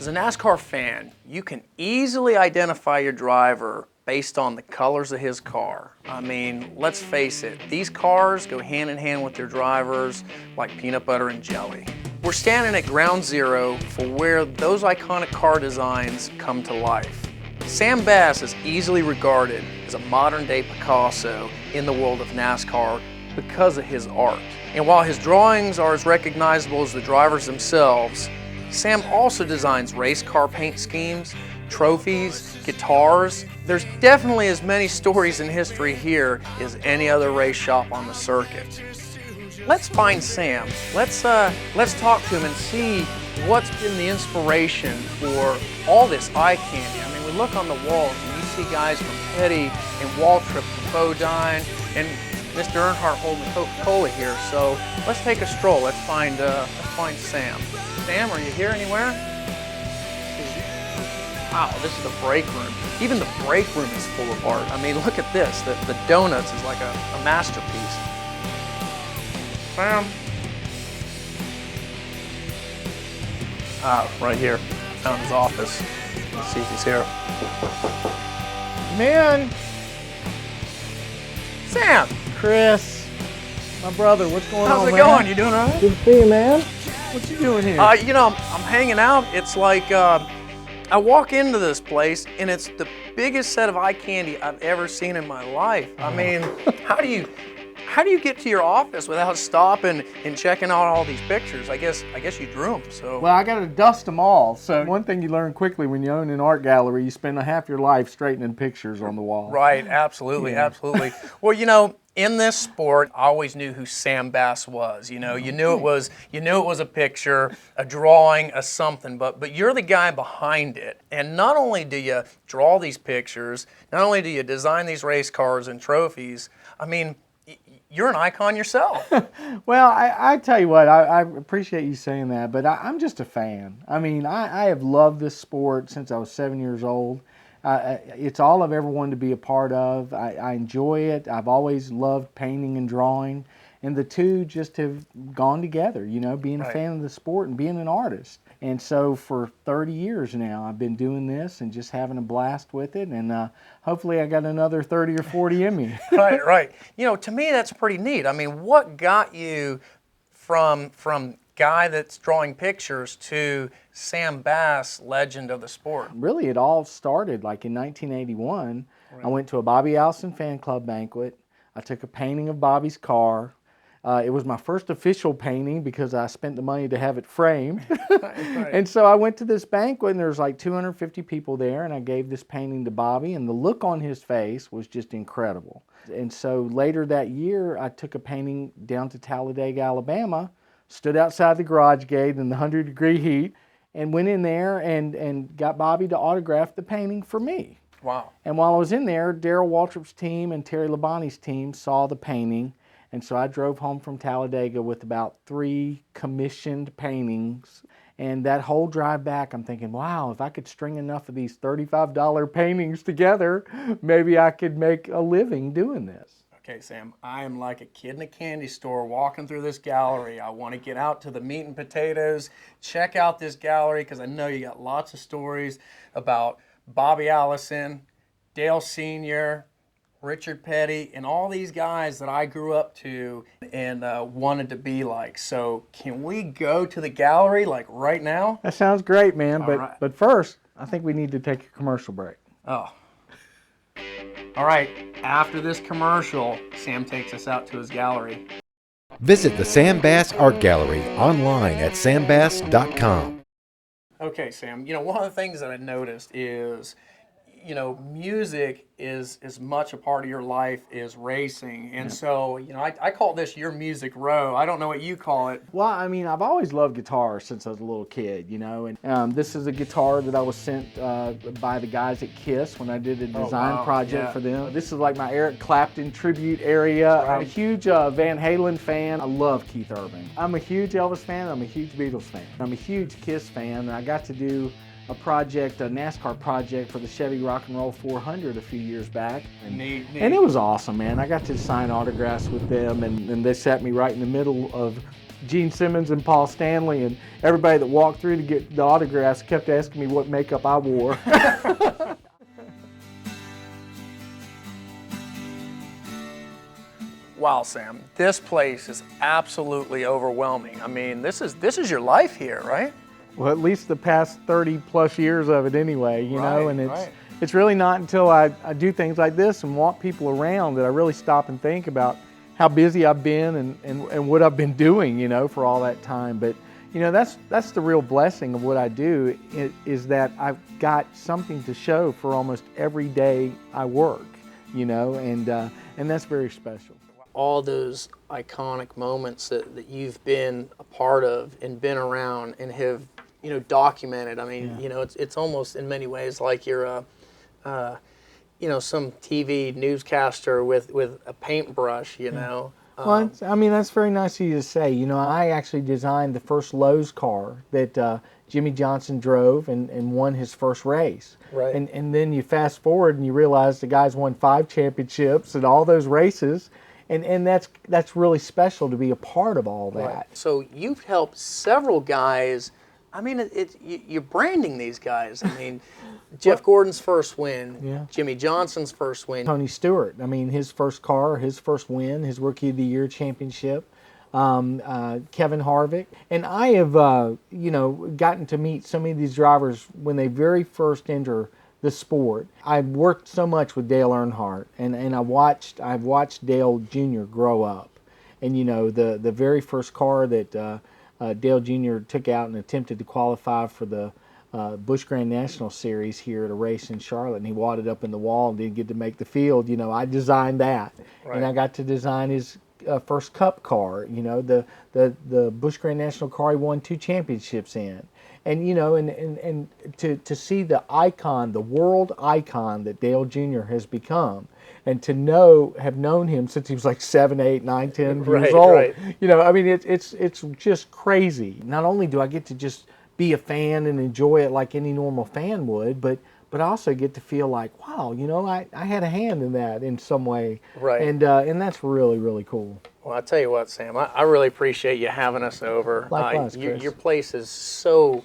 As a NASCAR fan, you can easily identify your driver based on the colors of his car. I mean, let's face it, these cars go hand in hand with their drivers like peanut butter and jelly. We're standing at ground zero for where those iconic car designs come to life. Sam Bass is easily regarded as a modern-day Picasso in the world of NASCAR because of his art. And while his drawings are as recognizable as the drivers themselves, Sam also designs race car paint schemes, trophies, guitars. There's definitely as many stories in history here as any other race shop on the circuit. Let's find Sam. Let's talk to him and see what's been the inspiration for all this eye candy. I mean, we look on the walls and you see guys from Petty and Waltrip and Bodine and Mr. Earnhardt holding Coca-Cola here. So let's take a stroll. Let's find Sam. Sam, are you here anywhere? Wow, this is the break room. Even the break room is full of art. I mean, look at this. The donuts is like a masterpiece. Sam. Right here. Found his office. Let's see if he's here. Man. Sam. Chris. My brother, what's going on, man? How's it going? You doing all right? Good to see you, man. What you doing here? You know, I'm hanging out. It's like, I walk into this place and it's the biggest set of eye candy I've ever seen in my life. I mean, how do you get to your office without stopping and checking out all these pictures? I guess you drew them, so. Well, I got to dust them all. So one thing you learn quickly when you own an art gallery, you spend a half your life straightening pictures on the wall. Right, absolutely, yeah. Absolutely. Well, you know, in this sport, I always knew who Sam Bass was. You know, you knew it was a picture, a drawing, a something, but you're the guy behind it. And not only do you draw these pictures, not only do you design these race cars and trophies, I mean, you're an icon yourself. Well, I tell you what, I appreciate you saying that, but I'm just a fan. I mean, I have loved this sport since I was 7 years old. It's all I've ever wanted to be a part of. I enjoy it. I've always loved painting and drawing, and the two just have gone together, you know, being a fan of the sport and being an artist. And so for 30 years now, I've been doing this and just having a blast with it, and hopefully I got another 30 or 40 in me. Right. You know, to me, that's pretty neat. I mean, what got you from guy that's drawing pictures to Sam Bass, legend of the sport? Really, it all started like in 1981. Right. I went to a Bobby Allison fan club banquet. I took a painting of Bobby's car. It was my first official painting because I spent the money to have it framed. Right. And so I went to this banquet and there was like 250 people there, and I gave this painting to Bobby, and the look on his face was just incredible. And so later that year, I took a painting down to Talladega, Alabama, stood outside the garage gate in the 100-degree heat, and went in there and got Bobby to autograph the painting for me. Wow. And while I was in there, Darrell Waltrip's team and Terry Labonte's team saw the painting, and so I drove home from Talladega with about 3 commissioned paintings. And that whole drive back, I'm thinking, wow, if I could string enough of these $35 paintings together, maybe I could make a living doing this. Okay, Sam, I am like a kid in a candy store walking through this gallery. I want to get out to the meat and potatoes, check out this gallery, because I know you got lots of stories about Bobby Allison, Dale Sr., Richard Petty, and all these guys that I grew up to and wanted to be like. So can we go to the gallery like right now? That sounds great, man. All but first, I think we need to take a commercial break. Oh. All right, after this commercial, Sam takes us out to his gallery. Visit the Sam Bass Art Gallery online at sambass.com. Okay, Sam, you know, one of the things that I noticed is, you know, music is as much a part of your life as racing. And so, you know, I call this your music row. I don't know what you call it. Well, I mean, I've always loved guitar since I was a little kid, you know. And this is a guitar that I was sent by the guys at KISS when I did a design project for them. This is like my Eric Clapton tribute area. Right. I'm a huge Van Halen fan. I love Keith Urban. I'm a huge Elvis fan. I'm a huge Beatles fan. I'm a huge KISS fan. And I got to do a NASCAR project for the Chevy Rock and Roll 400 a few years back. And it was awesome, man. I got to sign autographs with them, and they sat me right in the middle of Gene Simmons and Paul Stanley, and everybody that walked through to get the autographs kept asking me what makeup I wore. Wow, Sam, this place is absolutely overwhelming. I mean, this is your life here, right? Well, at least the past 30 plus years of it anyway, you know, and right. it's really not until I do things like this and walk people around that I really stop and think about how busy I've been and what I've been doing, you know, for all that time. But, you know, that's the real blessing of what I do, is that I've got something to show for almost every day I work, you know, and that's very special. All those iconic moments that you've been a part of and been around and have, you know, documented. I mean, you know, it's almost in many ways like you're you know, some TV newscaster with a paintbrush, you know. Well, I mean, that's very nice of you to say. You know, I actually designed the first Lowe's car that Jimmy Johnson drove and won his first race. Right. And then you fast forward and you realize the guy's won 5 championships and all those races. And that's really special to be a part of all that. Right. So you've helped several guys. I mean, you're branding these guys. I mean, Jeff Gordon's first win, Jimmy Johnson's first win. Tony Stewart, I mean, his first car, his first win, his Rookie of the Year championship. Kevin Harvick. And I have, you know, gotten to meet so many of these drivers when they very first enter the sport. I've worked so much with Dale Earnhardt, and I've watched Dale Jr. grow up. And you know, the very first car that Dale Jr. took out and attempted to qualify for the Busch Grand National Series here at a race in Charlotte, and he wadded up in the wall and didn't get to make the field. You know, I designed that, and I got to design his first Cup car. You know, the Busch Grand National car he won 2 championships in. And you know, and to see the icon, the world icon that Dale Jr. has become, and to have known him since he was like 7, 8, 9, 10 years old. Right. You know, I mean, it's just crazy. Not only do I get to just be a fan and enjoy it like any normal fan would, but I also get to feel like, wow, you know, I had a hand in that in some way. Right. And that's really, really cool. Well, I'll tell you what, Sam, I really appreciate you having us over. Likewise, Chris. Your place is so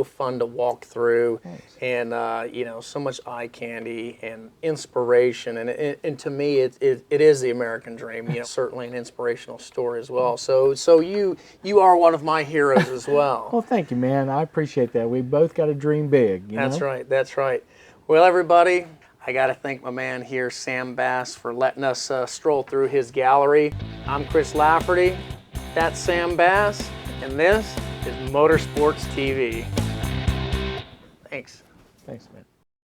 fun to walk through. Thanks. And you know, so much eye candy and inspiration, and to me it is the American dream. You know, certainly an inspirational story as well. So you are one of my heroes as well. Well, thank you, man. I appreciate that. We both got to dream big. That's right. That's right. Well, everybody, I got to thank my man here, Sam Bass, for letting us stroll through his gallery. I'm Chris Lafferty. That's Sam Bass, and this is Motorsports TV. Thanks. Thanks, man.